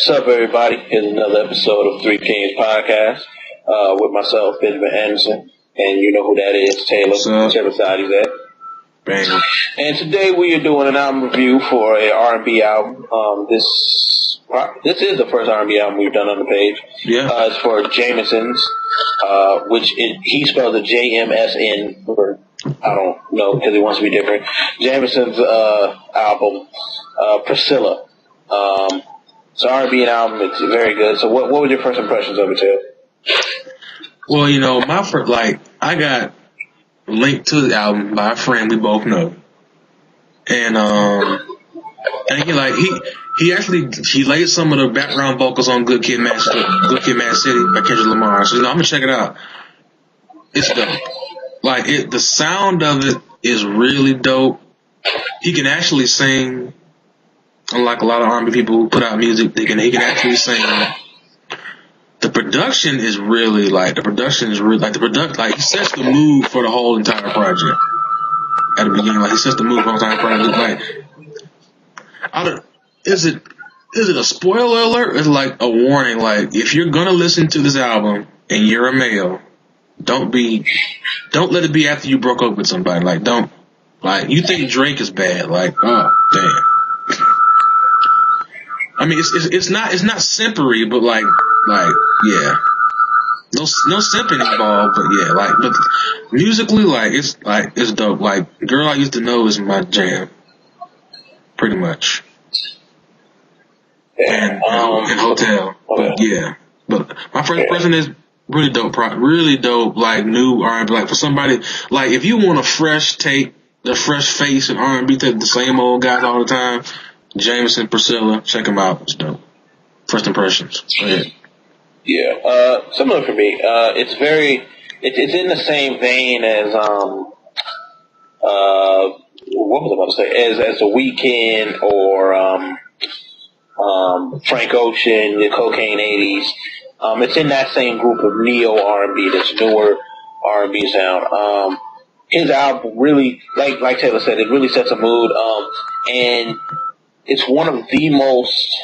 What's up, everybody? Here's another episode of 3Kings podcast with myself, Benjamin Anderson, and you know who that is, Taylor. Whichever side he's at. Bam. And today we are doing an album review for a R&B album. This is the first R&B album we've done on the page. Yeah. It's for JMSN's, he spells it JMSN, or I don't know because he wants to be different. JMSN's album, Priscilla. It's an R&B album. It's very good. So what were your first impressions of it, Taylor? Well, you know, my first, I got linked to the album by a friend we both know. And he laid some of the background vocals on Good Kid, Mad City by Kendrick Lamar. So, I'm going to check it out. It's dope. The sound of it is really dope. He can actually sing. Unlike a lot of R&B people who put out music, he can actually sing. The production is really he sets the mood for the whole entire project. At the beginning, he sets the mood for the entire project. Is it a spoiler alert? It's like a warning. If you're gonna listen to this album and you're a male, don't let it be after you broke up with somebody. You think Drake is bad. Oh, damn. I mean, it's not simpery, but yeah. No simping involved, but yeah, but musically, it's dope. Girl I Used to Know is my jam. Pretty much. And Hotel. But yeah. But my first person is really dope, new R&B. For somebody, if you want a fresh take, the fresh face in R&B, take the same old guys all the time, JMSN, Priscilla, check them out. It's dope. First impressions. Go ahead. Yeah, similar for me. It's in the same vein as what was I about to say? As The Weeknd or Frank Ocean, the Cocaine 80s. It's in that same group of neo R&B, this newer R&B sound. His album really, like Taylor said, it really sets a mood. And it's one of the most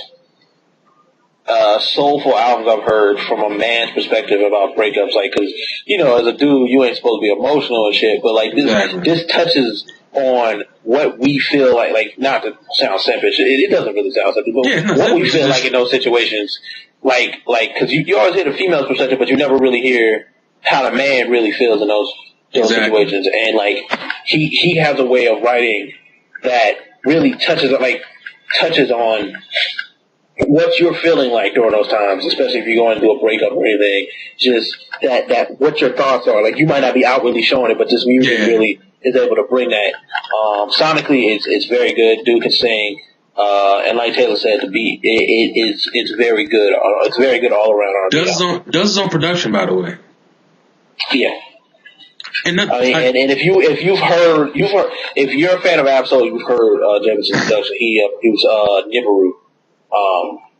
soulful albums I've heard from a man's perspective about breakups. Because, as a dude, you ain't supposed to be emotional and shit, but this touches on what we feel like not to sound selfish. It doesn't really sound selfish, but what we feel like in those situations. Because you always hear the female's perspective, but you never really hear how the man really feels in those situations. And he has a way of writing that really touches on what you're feeling like during those times, especially if you're going through a breakup or anything. Just that what your thoughts are. You might not be outwardly showing it, but this music really is able to bring that. Sonically, it's very good. Dude can sing. And like Taylor said, the beat, it's very good. It's very good all around. Does his own production, by the way. Yeah. And if you're a fan of Absol, you've heard JMSN's production. He was Nibiru,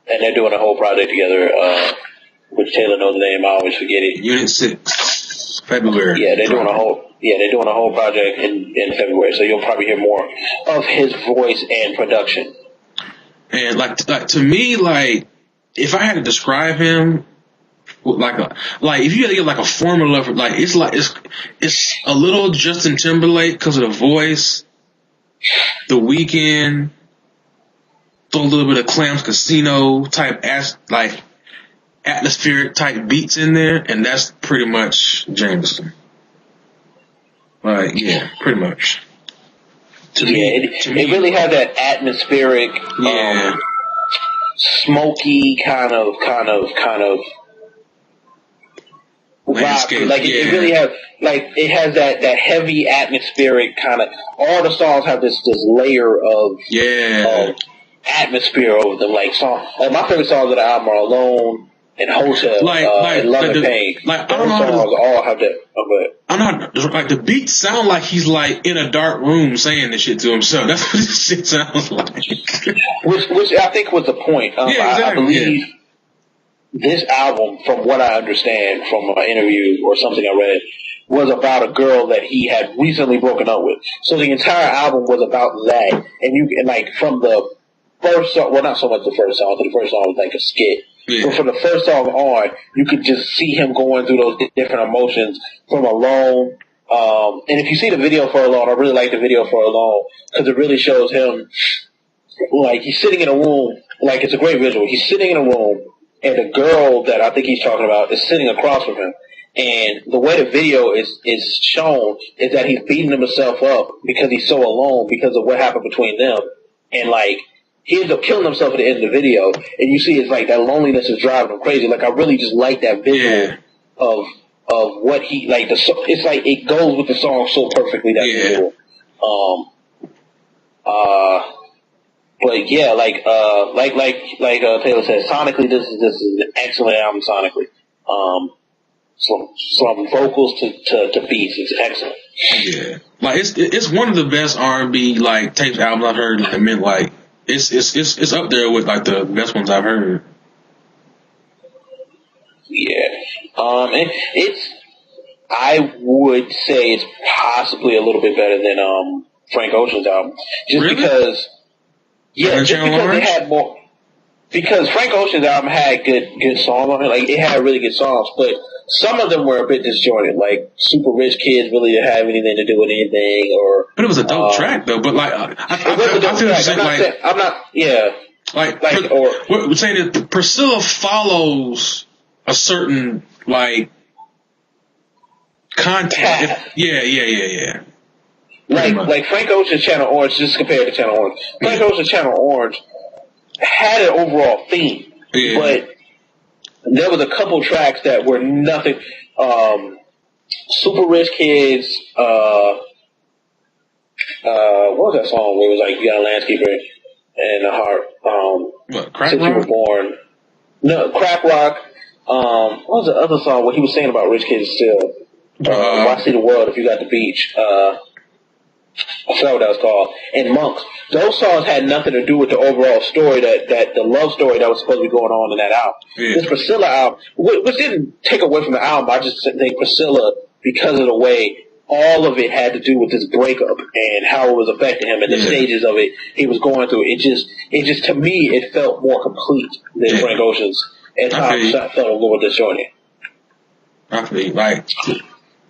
and they're doing a whole project together, which Taylor knows the name. I always forget it. Unit 6, February. Yeah, they're doing a whole project in February. So you'll probably hear more of his voice and production. And to me, if I had to describe him. If you had to get a formula for it's a little Justin Timberlake because of the voice, The Weeknd, throw a little bit of Clams Casino type atmospheric type beats in there, and that's pretty much JMSN. Pretty much. To me, it really has that atmospheric, smoky kind of landscape. It really has, it has that heavy atmospheric kind of. All the songs have this layer of atmosphere over them. My favorite songs of the album are Alone and Hotel, and Love and Pain. I don't know songs all have that. I know the beats sound like he's in a dark room saying this shit to himself. That's what this shit sounds like. which I think was the point. Exactly. I believe. This album, from what I understand from an interview or something I read, was about a girl that he had recently broken up with. So the entire album was about that. And from the first song, well, not so much the first song, because the first song was like a skit. Yeah. But from the first song on, you could just see him going through those different emotions from Alone. And if you see the video for Alone, I really like the video for Alone because it really shows him, like, he's sitting in a room, like, it's a great visual. He's sitting in a room, and the girl that I think he's talking about is sitting across from him. And the way the video is shown is that he's beating himself up because he's so alone because of what happened between them. And, like, he ends up killing himself at the end of the video, and you see it's like that loneliness is driving him crazy. Like, I really just like that visual of what he, like, it's like it goes with the song so perfectly, that visual. But yeah, like Taylor said, sonically, this is an excellent album sonically. From vocals to beats, it's excellent. Yeah, like it's one of the best R&B like tapes albums I've heard. I mean, like it's up there with like the best ones I've heard. Yeah, it's I would say it's possibly a little bit better than Frank Ocean's album, just really? Because just because it had more. Because Frank Ocean's album had good songs on it, like it had really good songs, but some of them were a bit disjointed. Like Super Rich Kids really didn't have anything to do with anything, or. But it was a dope track though. But like, I feel like I'm not. we're saying that Priscilla follows a certain like content. Yeah. Like Frank Ocean's Channel Orange, just compared to Channel Orange. Frank Ocean's Channel Orange had an overall theme, but there was a couple tracks that were nothing. Super Rich Kids, what was that song where it was like you got a landscaper and a heart? Crack Since Rock? You Were Born. No, Crack Rock. What was the other song? What he was saying about Rich Kids still? Why See the World If You Got the Beach? I forgot what that was called. And Monks. Those songs had nothing to do with the overall story, that the love story that was supposed to be going on in that album. Yeah. This Priscilla album, which didn't take away from the album, I just think Priscilla, because of the way all of it had to do with this breakup and how it was affecting him and the stages of it he was going through, it just to me, it felt more complete than Frank Ocean's. And times felt a little disjointed. I feel like.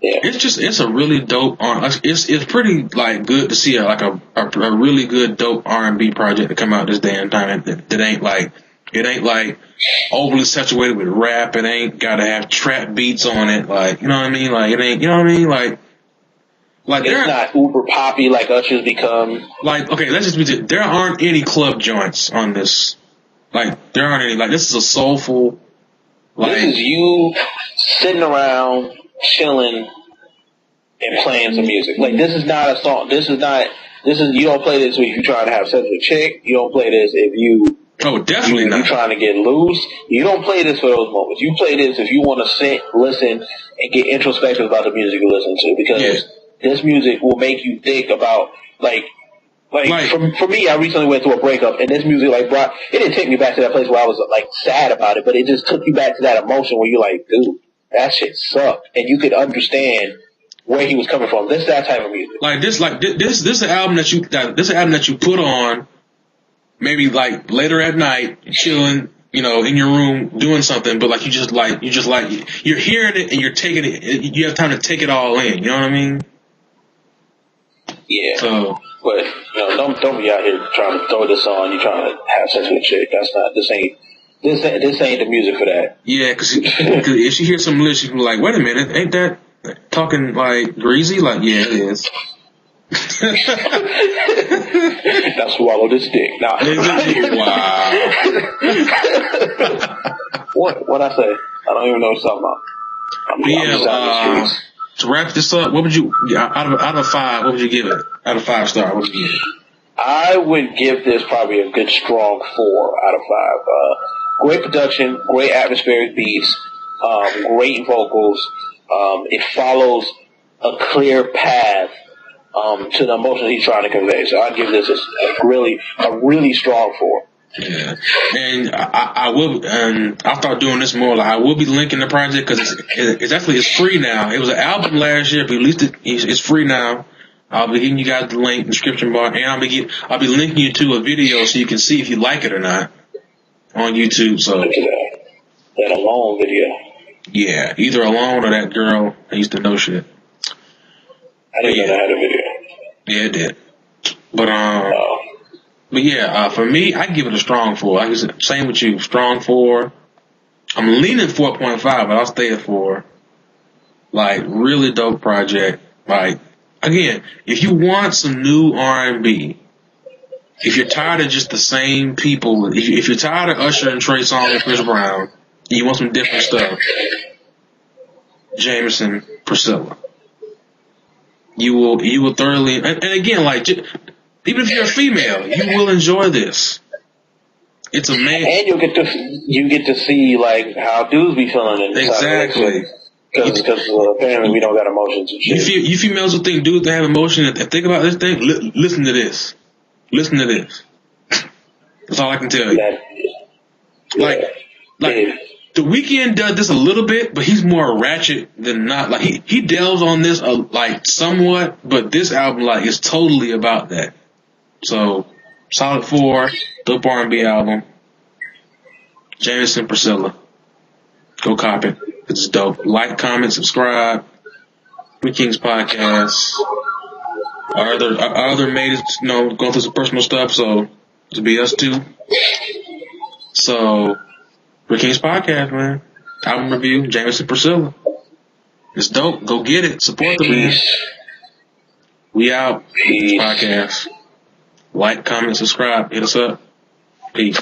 Yeah. It's a really dope. It's pretty like good to see a really good dope R&B project to come out this day and time. It ain't like overly saturated with rap. It ain't gotta have trap beats on it. Like, you know what I mean? Like, it ain't, you know what I mean? Like it's not uber poppy like Usher's become. Like, okay, let's just be. There aren't any club joints on this. Like, there aren't any. Like, this is a soulful. Like, this is you sitting around chilling and playing some music. Like, this is not a song. You don't play this if you're trying to have sex with a chick. You don't play this if you. Oh, definitely not. You're trying to get loose. You don't play this for those moments. You play this if you want to sit, listen, and get introspective about the music you listen to, because this music will make you think about, like for me, I recently went through a breakup, and this music, like, brought, it didn't take me back to that place where I was, like, sad about it, but it just took you back to that emotion where you're like, dude, that shit sucked. And you could understand where he was coming from. This is that type of music. This is an album that you put on maybe like later at night, chilling, in your room doing something, but like you're hearing it and you're taking it. You have time to take it all in. You know what I mean? Yeah. So, but don't be out here trying to throw this on. You trying to have sex with a chick. That's not. This ain't the music for that. Yeah, because if she hears some lyrics, she'll be like, "Wait a minute, ain't that talking like greasy?" Like, yeah, it is. Now swallow this dick. Nah. Wow. What I say? I don't even know what you're talking about. To wrap this up, what would you out of 5? What would you give it? Out of 5 stars, what would you give it? I would give this probably a good strong 4 out of 5. Great production, great atmospheric beats, great vocals. It follows a clear path to the emotions he's trying to convey. So I'd give this a really strong 4. Yeah, and I will, and I'll start doing this more. Like, I will be linking the project because it's free now. It was an album last year, but released it. It's free now. I'll be giving you guys the link in the description bar, and I'll be linking you to a video so you can see if you like it or not on YouTube. So that alone video. Yeah, either alone or that girl that used to know shit. I didn't know that had a video. Yeah, it did. But yeah, for me, I give it a strong 4. Like I said, same with you, strong 4. I'm leaning 4.5, but I'll stay at 4. Like, really dope project. Like, again, if you want some new R&B, if you're tired of just the same people, if you're tired of Usher and Trey Songz and Chris Brown, and you want some different stuff, JMSN, Priscilla. You will thoroughly, and again, like, even if you're a female, you will enjoy this. It's amazing. And you get to see, like, how dudes be feeling it. Exactly. Because apparently we don't got emotions and shit. You females who think dudes that have emotion and think about this thing, listen to this. Listen to this. That's all I can tell you. Like The Weeknd does this a little bit, but he's more ratchet than not. Like he delves on this like somewhat, but this album like is totally about that. So solid 4, dope R&B album. JMSN, Priscilla. Go cop it. It's dope. Like, comment, subscribe. 3Kings podcast. Our other mates, going through some personal stuff, so it'll be us too. So 3Kings podcast, man. Album review, JMSN, Priscilla. It's dope. Go get it. Support the man. We out. Peace. Podcast. Like, comment, subscribe. Hit us up. Peace.